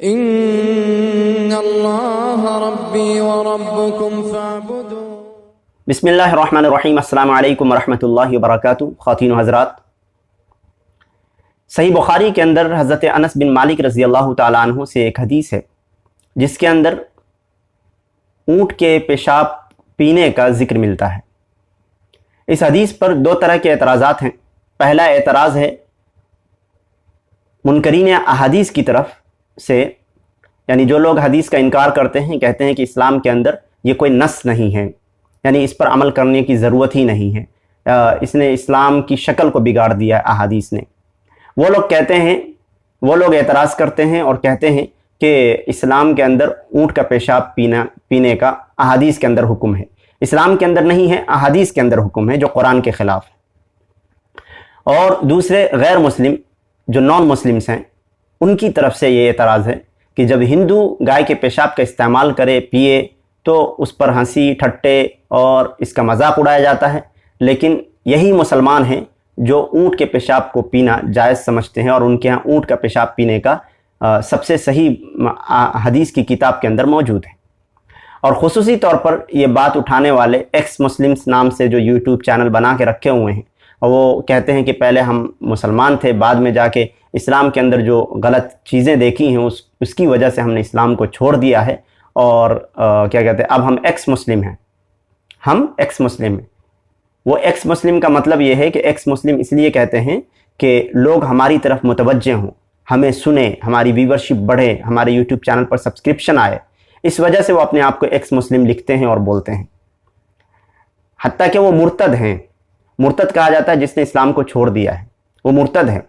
إن الله ربي وربكم فاعبدوا. بسم اللہ الرحمن الرحیم. السلام علیکم ورحمۃ اللہ وبرکاتہ. خواتین و حضرات، صحیح بخاری کے اندر حضرت انس بن مالک رضی اللہ تعالیٰ عنہ سے ایک حدیث ہے جس کے اندر اونٹ کے پیشاب پینے کا ذکر ملتا ہے. اس حدیث پر دو طرح کے اعتراضات ہیں. پہلا اعتراض ہے منکرین احادیث کی طرف سے، یعنی جو لوگ حدیث کا انکار کرتے ہیں، کہتے ہیں کہ اسلام کے اندر یہ کوئی نص نہیں ہے، یعنی اس پر عمل کرنے کی ضرورت ہی نہیں ہے، اس نے اسلام کی شکل کو بگاڑ دیا ہے احادیث نے. وہ لوگ کہتے ہیں، وہ لوگ اعتراض کرتے ہیں اور کہتے ہیں کہ اسلام کے اندر اونٹ کا پیشاب پینے کا احادیث کے اندر حکم ہے. اسلام کے اندر نہیں ہے، احادیث کے اندر حکم ہے جو قرآن کے خلاف ہے. اور دوسرے غیر مسلم جو نان مسلمس ہیں، ان کی طرف سے یہ اعتراض ہے کہ جب ہندو گائے کے پیشاب کا استعمال کرے، پیے، تو اس پر ہنسی ٹھٹے اور اس کا مذاق اڑایا جاتا ہے، لیکن یہی مسلمان ہیں جو اونٹ کے پیشاب کو پینا جائز سمجھتے ہیں، اور ان کے ہاں اونٹ کا پیشاب پینے کا سب سے صحیح حدیث کی کتاب کے اندر موجود ہے. اور خصوصی طور پر یہ بات اٹھانے والے ایکس مسلمس نام سے جو یوٹیوب چینل بنا کے رکھے ہوئے ہیں، اور وہ کہتے ہیں کہ پہلے ہم مسلمان تھے، بعد میں جا کے اسلام کے اندر جو غلط چیزیں دیکھی ہیں اس کی وجہ سے ہم نے اسلام کو چھوڑ دیا ہے، اور کیا کہتے ہیں، اب ہم ایکس مسلم ہیں. ہم ایکس مسلم ہیں. وہ ایکس مسلم کا مطلب یہ ہے کہ ایکس مسلم اس لیے کہتے ہیں کہ لوگ ہماری طرف متوجہ ہوں، ہمیں سنیں، ہماری ویورشپ بڑھے، ہمارے یوٹیوب چینل پر سبسکرپشن آئے. اس وجہ سے وہ اپنے آپ کو ایکس مسلم لکھتے ہیں اور بولتے ہیں. حتیٰ کہ وہ مرتد ہیں. مرتد کہا جاتا ہے جس نے اسلام کو چھوڑ دیا ہے، وہ مرتد ہے.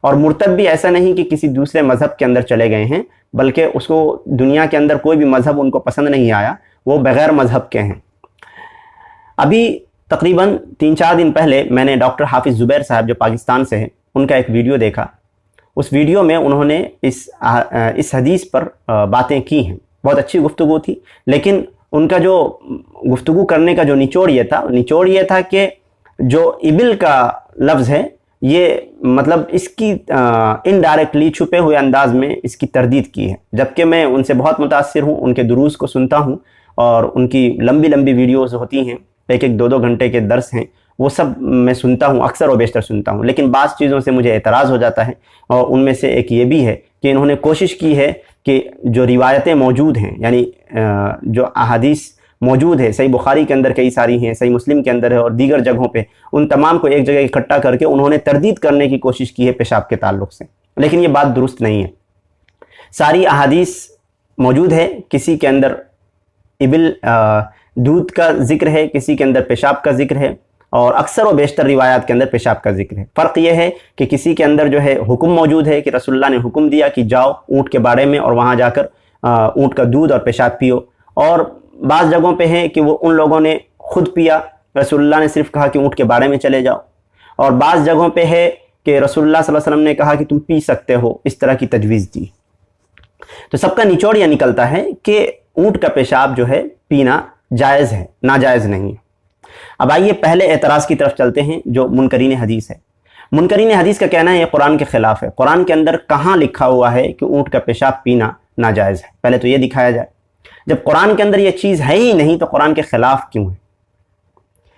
اور مرتد بھی ایسا نہیں کہ کسی دوسرے مذہب کے اندر چلے گئے ہیں، بلکہ اس کو دنیا کے اندر کوئی بھی مذہب ان کو پسند نہیں آیا، وہ بغیر مذہب کے ہیں. ابھی تقریباً 3-4 دن پہلے میں نے ڈاکٹر حافظ زبیر صاحب جو پاکستان سے ہیں، ان کا ایک ویڈیو دیکھا. اس ویڈیو میں انہوں نے اس حدیث پر باتیں کی ہیں. بہت اچھی گفتگو تھی، لیکن ان کا جو گفتگو کرنے کا جو نچوڑ یہ تھا کہ جو ابل کا لفظ ہے، یہ مطلب اس کی انڈائریکٹلی چھپے ہوئے انداز میں اس کی تردید کی ہے. جبکہ میں ان سے بہت متاثر ہوں، ان کے دروس کو سنتا ہوں، اور ان کی لمبی لمبی ویڈیوز ہوتی ہیں، 1-2 گھنٹے کے درس ہیں، وہ سب میں سنتا ہوں، اکثر و بیشتر سنتا ہوں. لیکن بعض چیزوں سے مجھے اعتراض ہو جاتا ہے، اور ان میں سے ایک یہ بھی ہے کہ انہوں نے کوشش کی ہے کہ جو روایتیں موجود ہیں، یعنی جو احادیث موجود ہے، صحیح بخاری کے اندر کئی ساری ہیں، صحیح مسلم کے اندر ہے، اور دیگر جگہوں پہ، ان تمام کو ایک جگہ اکٹھا کر کے انہوں نے تردید کرنے کی کوشش کی ہے پیشاب کے تعلق سے. لیکن یہ بات درست نہیں ہے. ساری احادیث موجود ہے، کسی کے اندر ابل دودھ کا ذکر ہے، کسی کے اندر پیشاب کا ذکر ہے، اور اکثر و بیشتر روایات کے اندر پیشاب کا ذکر ہے. فرق یہ ہے کہ کسی کے اندر جو ہے حکم موجود ہے کہ رسول اللہ نے حکم دیا کہ جاؤ اونٹ کے باڑے میں اور وہاں جا کر اونٹ کا دودھ اور پیشاب پیو. اور بعض جگہوں پہ ہے کہ وہ ان لوگوں نے خود پیا، رسول اللہ نے صرف کہا کہ اونٹ کے باڑے میں چلے جاؤ. اور بعض جگہوں پہ ہے کہ رسول اللہ صلی اللہ علیہ وسلم نے کہا کہ تم پی سکتے ہو، اس طرح کی تجویز دی. تو سب کا نچوڑ یہ نکلتا ہے کہ اونٹ کا پیشاب جو ہے پینا جائز ہے، ناجائز نہیں. اب آئیے پہلے اعتراض کی طرف چلتے ہیں جو منکرین حدیث ہے. منکرین حدیث کا کہنا ہے یہ قرآن کے خلاف ہے. قرآن کے اندر کہاں لکھا ہوا ہے کہ اونٹ کا پیشاب پینا ناجائز ہے؟ پہلے تو یہ دکھایا جائے. جب قرآن کے اندر یہ چیز ہے ہی نہیں تو قرآن کے خلاف کیوں ہے؟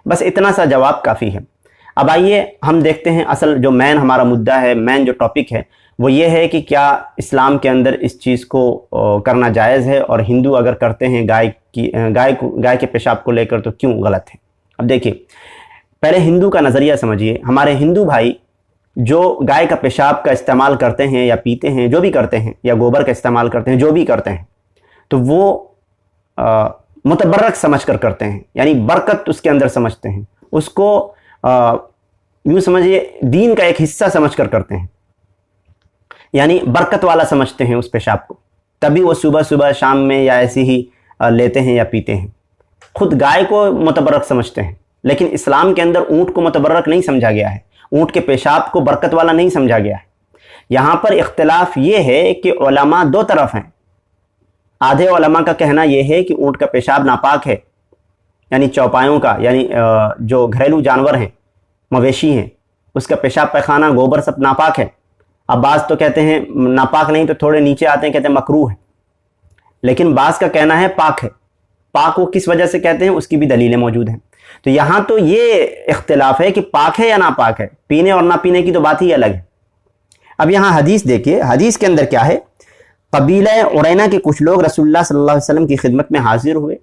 بس اتنا سا جواب کافی ہے. اب آئیے ہم دیکھتے ہیں اصل جو مین ہمارا مدعا ہے، مین جو ٹاپک ہے، وہ یہ ہے کہ کیا اسلام کے اندر اس چیز کو کرنا جائز ہے، اور ہندو اگر کرتے ہیں گائے کے پیشاب کو لے کر تو کیوں غلط ہے؟ اب دیکھیے، پہلے ہندو کا نظریہ سمجھیے. ہمارے ہندو بھائی جو گائے کا پیشاب کا استعمال کرتے ہیں یا پیتے ہیں، جو بھی کرتے ہیں، یا گوبر کا استعمال کرتے ہیں، جو بھی کرتے ہیں، تو وہ متبرک سمجھ کر کرتے ہیں، یعنی برکت اس کے اندر سمجھتے ہیں، اس کو یوں سمجھیے دین کا ایک حصہ سمجھ کر کرتے ہیں، یعنی برکت والا سمجھتے ہیں اس پیشاب کو. تبھی وہ صبح شام میں یا ایسی ہی لیتے ہیں یا پیتے ہیں. خود گائے کو متبرک سمجھتے ہیں، لیکن اسلام کے اندر اونٹ کو متبرک نہیں سمجھا گیا ہے، اونٹ کے پیشاب کو برکت والا نہیں سمجھا گیا ہے. یہاں پر اختلاف یہ ہے کہ علماء دو طرف ہیں. آدھے علماء کا کہنا یہ ہے کہ اونٹ کا پیشاب ناپاک ہے، یعنی چوپایوں کا، یعنی جو گھریلو جانور ہیں، مویشی ہیں، اس کا پیشاب پیخانہ گوبر سب ناپاک ہے. اب بعض تو کہتے ہیں ناپاک نہیں، تو تھوڑے نیچے آتے ہیں کہتے ہیں مکروہ ہے، لیکن بعض کا کہنا ہے پاک ہے۔ پاک وہ کس وجہ سے کہتے ہیں اس کی بھی دلیلیں موجود ہیں۔ تو یہاں تو یہ اختلاف ہے کہ پاک ہے یا ناپاک ہے، پینے اور نہ پینے کی تو بات ہی الگ ہے۔ اب یہاں حدیث دیکھیے، حدیث کے اندر کیا ہے؟ قبیلہ عرینہ کے کچھ لوگ رسول اللہ صلی اللہ علیہ وسلم کی خدمت میں حاضر ہوئے،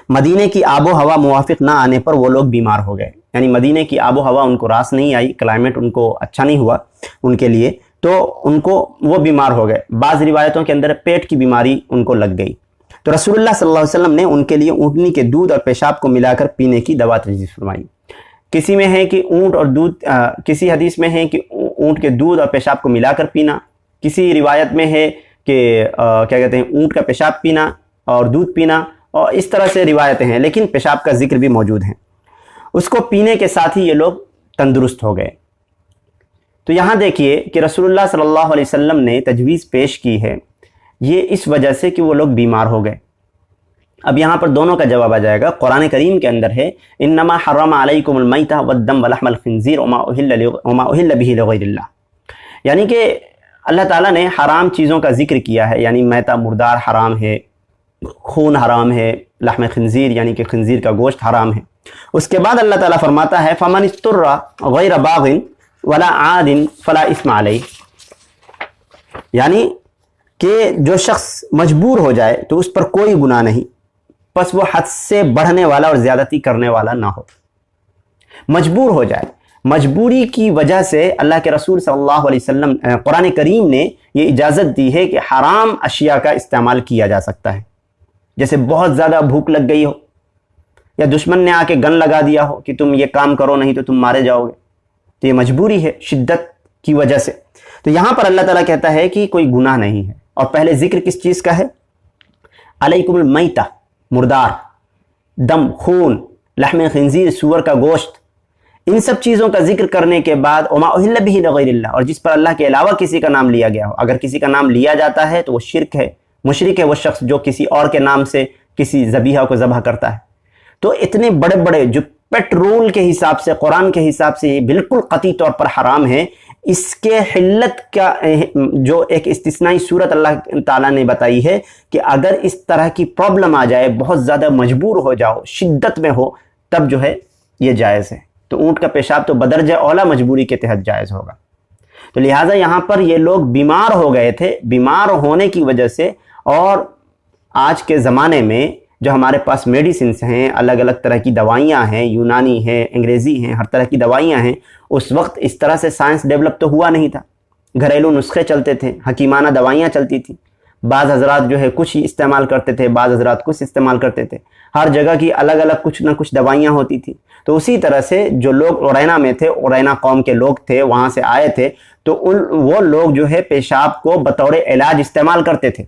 مدینے کی آب و ہوا موافق نہ آنے پر وہ لوگ بیمار ہو گئے، یعنی مدینے کی آب و ہوا ان کو راس نہیں آئی، کلائمیٹ ان کو اچھا نہیں ہوا ان کے لیے، تو ان کو وہ بیمار ہو گئے۔ بعض روایتوں کے اندر پیٹ کی بیماری ان کو لگ گئی، تو رسول اللہ صلی اللہ علیہ وسلم نے ان کے لیے اونٹنی کے دودھ اور پیشاب کو ملا کر پینے کی دوا تجویز فرمائی۔ کسی میں ہے کہ اونٹ اور دودھ، کسی حدیث میں ہے کہ اونٹ کے دودھ اور پیشاب کو ملا کر پینا، کسی روایت میں ہے کہ کیا کہتے ہیں اونٹ کا پیشاب پینا اور دودھ پینا، اور اس طرح سے روایتیں ہیں، لیکن پیشاب کا ذکر بھی موجود ہے۔ اس کو پینے کے ساتھ ہی یہ لوگ تندرست ہو گئے۔ تو یہاں دیکھیے کہ رسول اللہ صلی اللہ علیہ وسلم نے تجویز پیش کی ہے، یہ اس وجہ سے کہ وہ لوگ بیمار ہو گئے۔ اب یہاں پر دونوں کا جواب آ جائے گا۔ قرآن کریم کے اندر ہے انما حرم علیکم المیتۃ والدم ولحم الخنزیر وما اہل بہ لغیر اللہ، یعنی کہ اللہ تعالیٰ نے حرام چیزوں کا ذکر کیا ہے، یعنی میتہ مردار حرام ہے، خون حرام ہے، لحم خنزیر یعنی کہ خنزیر کا گوشت حرام ہے۔ اس کے بعد اللہ تعالیٰ فرماتا ہے فمن اضطر غیر باغ ولا عاد فلا اثم علیہ، یعنی کہ جو شخص مجبور ہو جائے تو اس پر کوئی گناہ نہیں، پس وہ حد سے بڑھنے والا اور زیادتی کرنے والا نہ ہو۔ مجبور ہو جائے، مجبوری کی وجہ سے اللہ کے رسول صلی اللہ علیہ وسلم قرآن کریم نے یہ اجازت دی ہے کہ حرام اشیاء کا استعمال کیا جا سکتا ہے، جیسے بہت زیادہ بھوک لگ گئی ہو، یا دشمن نے آ کے گن لگا دیا ہو کہ تم یہ کام کرو نہیں تو تم مارے جاؤ گے، تو یہ مجبوری ہے شدت کی وجہ سے۔ تو یہاں پر اللہ تعالیٰ کہتا ہے کہ کوئی گناہ نہیں ہے، اور پہلے ذکر کس چیز کا ہے؟ علیکم المیتہ، مردار، دم، خون، لحم خنزیر، سور کا گوشت، ان سب چیزوں کا ذکر کرنے کے بعد وما اہل بہ لغیر اللہ، اور جس پر اللہ کے علاوہ کسی کا نام لیا گیا ہو۔ اگر کسی کا نام لیا جاتا ہے تو وہ شرک ہے، مشرک ہے وہ شخص جو کسی اور کے نام سے کسی ذبیحہ کو ذبح کرتا ہے۔ تو اتنے بڑے بڑے جو پیٹرول کے حساب سے، قرآن کے حساب سے یہ بالکل قطعی طور پر حرام ہے، اس کے حلت کا جو ایک استثنائی صورت اللہ تعالیٰ نے بتائی ہے کہ اگر اس طرح کی پرابلم آ جائے، بہت زیادہ مجبور ہو جاؤ، شدت میں ہو، تب جو ہے یہ جائز ہے۔ تو اونٹ کا پیشاب تو بدرجہ اولا مجبوری کے تحت جائز ہوگا۔ تو لہٰذا یہاں پر یہ لوگ بیمار ہو گئے تھے، بیمار ہونے کی وجہ سے، اور آج کے زمانے میں جو ہمارے پاس میڈیسنس ہیں، الگ الگ طرح کی دوائیاں ہیں، یونانی ہیں، انگریزی ہیں، ہر طرح کی دوائیاں ہیں، اس وقت اس طرح سے سائنس ڈیولپ تو ہوا نہیں تھا، گھریلو نسخے چلتے تھے، حکیمانہ دوائیاں چلتی تھیں، بعض حضرات جو ہے کچھ ہی استعمال کرتے تھے، بعض حضرات کچھ استعمال کرتے تھے، ہر جگہ کی الگ الگ کچھ نہ کچھ دوائیاں ہوتی تھیں۔ تو اسی طرح سے جو لوگ عرینہ میں تھے، عرینہ قوم کے لوگ تھے، وہاں سے آئے تھے، تو وہ لوگ جو ہے پیشاب کو بطور علاج استعمال کرتے تھے،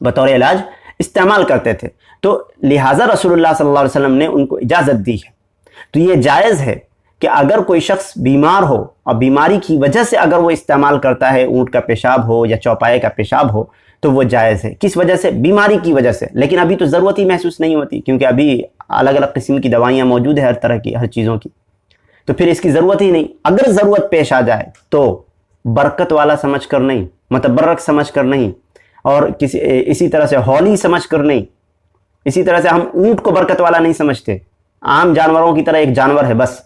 بطور علاج استعمال کرتے تھے۔ تو لہٰذا رسول اللہ صلی اللہ علیہ وسلم نے ان کو اجازت دی ہے۔ تو یہ جائز ہے کہ اگر کوئی شخص بیمار ہو اور بیماری کی وجہ سے اگر وہ استعمال کرتا ہے، اونٹ کا پیشاب ہو یا چوپائے کا پیشاب ہو، تو وہ جائز ہے۔ کس وجہ سے؟ بیماری کی وجہ سے۔ لیکن ابھی تو ضرورت ہی محسوس نہیں ہوتی، کیونکہ ابھی الگ الگ قسم کی دوائیاں موجود ہیں، ہر طرح کی، ہر چیزوں کی، تو پھر اس کی ضرورت ہی نہیں۔ اگر ضرورت پیش آ جائے تو برکت والا سمجھ کر نہیں، متبرک سمجھ کر نہیں، اور اسی طرح سے ہولی سمجھ کر نہیں، اسی طرح سے ہم اونٹ کو برکت والا نہیں سمجھتے، عام جانوروں کی طرح ایک جانور ہے بس۔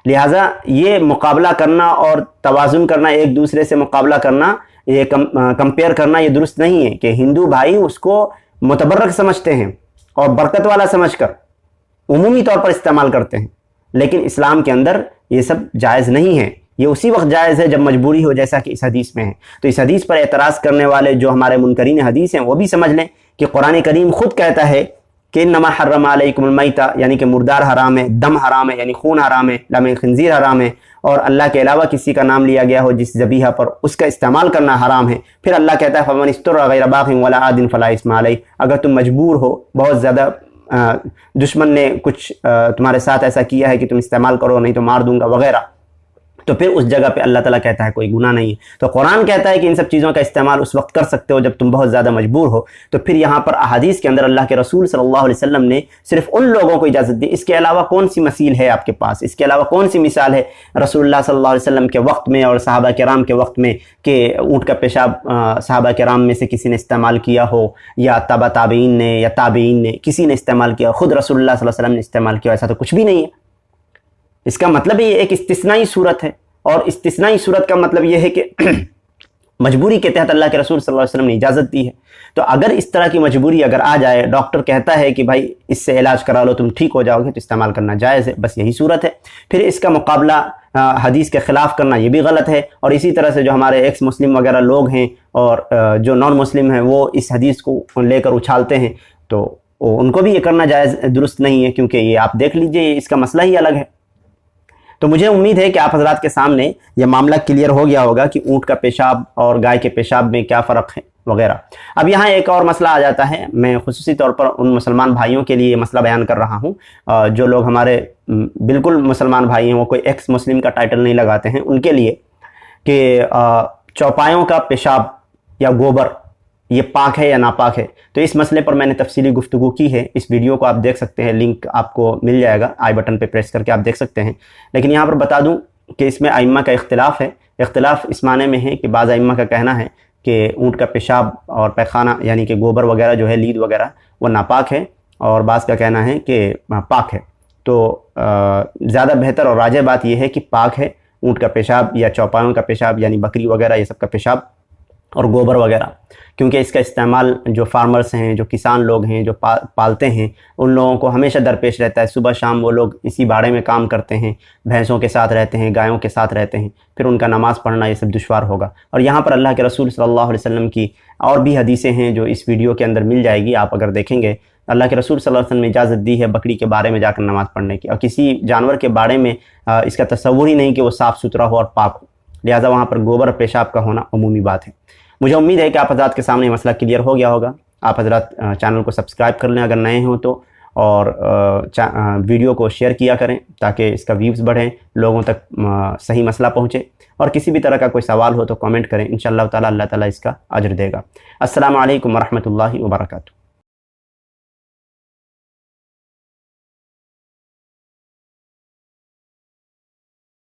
لہٰذا یہ مقابلہ کرنا اور توازن کرنا، ایک دوسرے سے مقابلہ کرنا، یہ کمپیئر کرنا، یہ درست نہیں ہے کہ ہندو بھائی اس کو متبرک سمجھتے ہیں اور برکت والا سمجھ کر عمومی طور پر استعمال کرتے ہیں، لیکن اسلام کے اندر یہ سب جائز نہیں ہے۔ یہ اسی وقت جائز ہے جب مجبوری ہو، جیسا کہ اس حدیث میں ہے۔ تو اس حدیث پر اعتراض کرنے والے جو ہمارے منکرین حدیث ہیں وہ بھی سمجھ لیں کہ قرآن کریم خود کہتا ہے کہ انما حرم علیکم المیتہ، یعنی کہ مردار حرام ہے، دم حرام ہے، یعنی خون حرام ہے، لحم خنزیر حرام ہے، اور اللہ کے علاوہ کسی کا نام لیا گیا ہو جس ذبیحہ پر، اس کا استعمال کرنا حرام ہے۔ پھر اللہ کہتا ہے فمن اضطر غیر باغ ولا عاد فلا اثم علیہ، اگر تم مجبور ہو، بہت زیادہ دشمن نے کچھ تمہارے ساتھ ایسا کیا ہے کہ تم استعمال کرو نہیں تو مار دوں گا وغیرہ، تو پھر اس جگہ پہ اللہ تعالیٰ کہتا ہے کوئی گناہ نہیں ہے۔ تو قرآن کہتا ہے کہ ان سب چیزوں کا استعمال اس وقت کر سکتے ہو جب تم بہت زیادہ مجبور ہو۔ تو پھر یہاں پر احادیث کے اندر اللہ کے رسول صلی اللہ علیہ وسلم نے صرف ان لوگوں کو اجازت دی، اس کے علاوہ کون سی مثیل ہے آپ کے پاس، اس کے علاوہ کون سی مثال ہے رسول اللہ صلی اللہ علیہ وسلم کے وقت میں اور صحابہ کرام کے وقت میں کہ اونٹ کا پیشاب صحابہ کرام میں سے کسی نے استعمال کیا ہو، یا تبع تابعین نے یا تابعین نے کسی نے استعمال کیا، خود رسول اللہ صلی اللہ علیہ وسلم نے استعمال کیا، ایسا تو کچھ بھی نہیں ہے۔ اس کا مطلب یہ ایک استثنائی صورت ہے، اور استثنائی صورت کا مطلب یہ ہے کہ مجبوری کے تحت اللہ کے رسول صلی اللہ علیہ وسلم نے اجازت دی ہے۔ تو اگر اس طرح کی مجبوری اگر آ جائے، ڈاکٹر کہتا ہے کہ بھائی اس سے علاج کرا لو تم ٹھیک ہو جاؤ گے، تو استعمال کرنا جائز ہے، بس یہی صورت ہے۔ پھر اس کا مقابلہ حدیث کے خلاف کرنا یہ بھی غلط ہے، اور اسی طرح سے جو ہمارے ایکس مسلم وغیرہ لوگ ہیں اور جو نان مسلم ہیں وہ اس حدیث کو لے کر اچھالتے ہیں، تو ان کو بھی یہ کرنا جائز درست نہیں ہے، کیونکہ یہ آپ دیکھ لیجئے اس کا مسئلہ ہی الگ ہے۔ تو مجھے امید ہے کہ آپ حضرات کے سامنے یہ معاملہ کلیئر ہو گیا ہوگا کہ اونٹ کا پیشاب اور گائے کے پیشاب میں کیا فرق ہے وغیرہ۔ اب یہاں ایک اور مسئلہ آ جاتا ہے، میں خصوصی طور پر ان مسلمان بھائیوں کے لیے یہ مسئلہ بیان کر رہا ہوں جو لوگ ہمارے بالکل مسلمان بھائی ہیں، وہ کوئی ایکس مسلم کا ٹائٹل نہیں لگاتے ہیں، ان کے لیے کہ چوپایوں کا پیشاب یا گوبر یہ پاک ہے یا ناپاک ہے۔ تو اس مسئلے پر میں نے تفصیلی گفتگو کی ہے، اس ویڈیو کو آپ دیکھ سکتے ہیں، لنک آپ کو مل جائے گا، آئی بٹن پہ پریس کر کے آپ دیکھ سکتے ہیں۔ لیکن یہاں پر بتا دوں کہ اس میں ائمہ کا اختلاف ہے۔ اختلاف اس معنی میں ہے کہ بعض ائمہ کا کہنا ہے کہ اونٹ کا پیشاب اور پیخانہ یعنی کہ گوبر وغیرہ جو ہے، لید وغیرہ، وہ ناپاک ہے، اور بعض کا کہنا ہے کہ پاک ہے۔ تو زیادہ بہتر اور راجح بات یہ ہے کہ پاک ہے اونٹ کا پیشاب یا چوپایوں کا پیشاب یعنی بکری وغیرہ یہ سب کا پیشاب اور گوبر وغیرہ، کیونکہ اس کا استعمال جو فارمرز ہیں، جو کسان لوگ ہیں، جو پالتے ہیں، ان لوگوں کو ہمیشہ درپیش رہتا ہے۔ صبح شام وہ لوگ اسی باڑے میں کام کرتے ہیں، بھینسوں کے ساتھ رہتے ہیں، گایوں کے ساتھ رہتے ہیں، پھر ان کا نماز پڑھنا یہ سب دشوار ہوگا۔ اور یہاں پر اللہ کے رسول صلی اللہ علیہ وسلم کی اور بھی حدیثیں ہیں جو اس ویڈیو کے اندر مل جائے گی، آپ اگر دیکھیں گے، اللہ کے رسول صلی اللہ علیہ وسلم نے اجازت دی ہے بکری کے بارے میں جا کر نماز پڑھنے کی، اور کسی جانور کے بارے میں اس کا تصور ہی نہیں کہ وہ صاف ستھرا ہو اور پاک ہو، لہٰذا وہاں پر گوبر پیشاب کا ہونا عمومی بات ہے۔ مجھے امید ہے کہ آپ حضرات کے سامنے مسئلہ کلیئر ہو گیا ہوگا۔ آپ حضرات چینل کو سبسکرائب کر لیں اگر نئے ہوں تو، اور ویڈیو کو شیئر کیا کریں تاکہ اس کا ویوز بڑھیں، لوگوں تک صحیح مسئلہ پہنچے، اور کسی بھی طرح کا کوئی سوال ہو تو کامنٹ کریں، انشاءاللہ تعالی اللہ تعالیٰ اس کا اجر دے گا۔ السلام علیکم ورحمۃ اللہ وبرکاتہ۔